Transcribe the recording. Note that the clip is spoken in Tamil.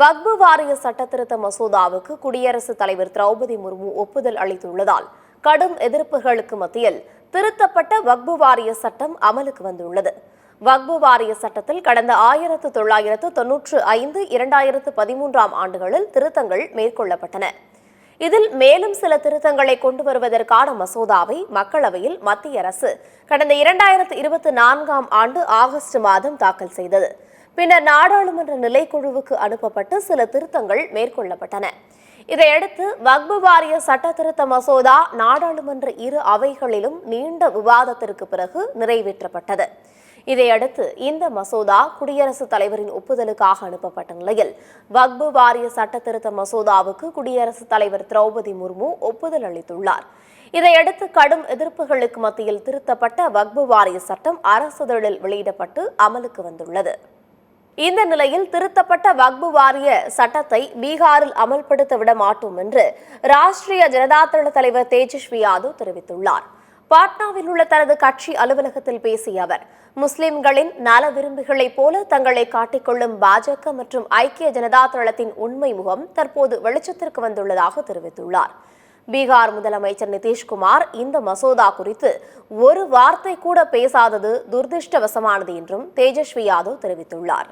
வக்பு வாரிய சட்டத்திருத்த மசோதாவுக்கு குடியரசுத் தலைவர் திரௌபதி முர்மு ஒப்புதல் அளித்துள்ளதால் கடும் எதிர்ப்புகளுக்கு மத்தியில் திருத்தப்பட்ட வக்பு வாரிய சட்டம் அமலுக்கு வந்துள்ளது. வக்பு வாரிய சட்டத்தில் கடந்த 1995, 2013 ஆண்டுகளில் திருத்தங்கள் மேற்கொள்ளப்பட்டன. இதில் மேலும் சில திருத்தங்களை கொண்டு வருவதற்கான மசோதாவை மக்களவையில் மத்திய அரசு கடந்த 2024 ஆண்டு ஆகஸ்ட் மாதம் தாக்கல் செய்தது. பின்னர் நாடாளுமன்ற நிலைக்குழுவுக்கு அனுப்பப்பட்டு சில திருத்தங்கள் மேற்கொள்ளப்பட்டன. இதையடுத்து வக்பு வாரிய சட்ட திருத்த மசோதா நாடாளுமன்ற இரு அவைகளிலும் நீண்ட விவாதத்திற்கு பிறகு நிறைவேற்றப்பட்டது. இதையடுத்து இந்த மசோதா குடியரசுத் தலைவரின் ஒப்புதலுக்காக அனுப்பப்பட்ட நிலையில் வக்பு வாரிய சட்ட திருத்த மசோதாவுக்கு குடியரசுத் தலைவர் திரௌபதி முர்மு ஒப்புதல் அளித்துள்ளார். இதையடுத்து கடும் எதிர்ப்புகளுக்கு மத்தியில் திருத்தப்பட்ட வக்பு வாரிய சட்டம் அரசிதழில் வெளியிடப்பட்டு அமலுக்கு வந்துள்ளது. இந்த நிலையில் திருத்தப்பட்ட வக்பு வாரிய சட்டத்தை பீகாரில் அமல்படுத்த விட மாட்டோம் என்று ராஷ்டிரிய ஜனதா தள தலைவர் தேஜஸ்வி யாதவ் தெரிவித்துள்ளார். பாட்னாவில் உள்ள தனது கட்சி அலுவலகத்தில் பேசிய அவர், முஸ்லிம்களின் நல விரும்பிகளைப் போல தங்களை காட்டிக்கொள்ளும் பாஜக மற்றும் ஐக்கிய ஜனதா தளத்தின் உண்மை முகம் தற்போது வெளிச்சத்திற்கு வந்துள்ளதாக தெரிவித்துள்ளார். பீகார் முதலமைச்சர் நிதிஷ்குமார் இந்த மசோதா குறித்து ஒரு வார்த்தை கூட பேசாதது துரதிருஷ்டவசமானது என்றும் தேஜஸ்வி யாதவ் தெரிவித்துள்ளார்.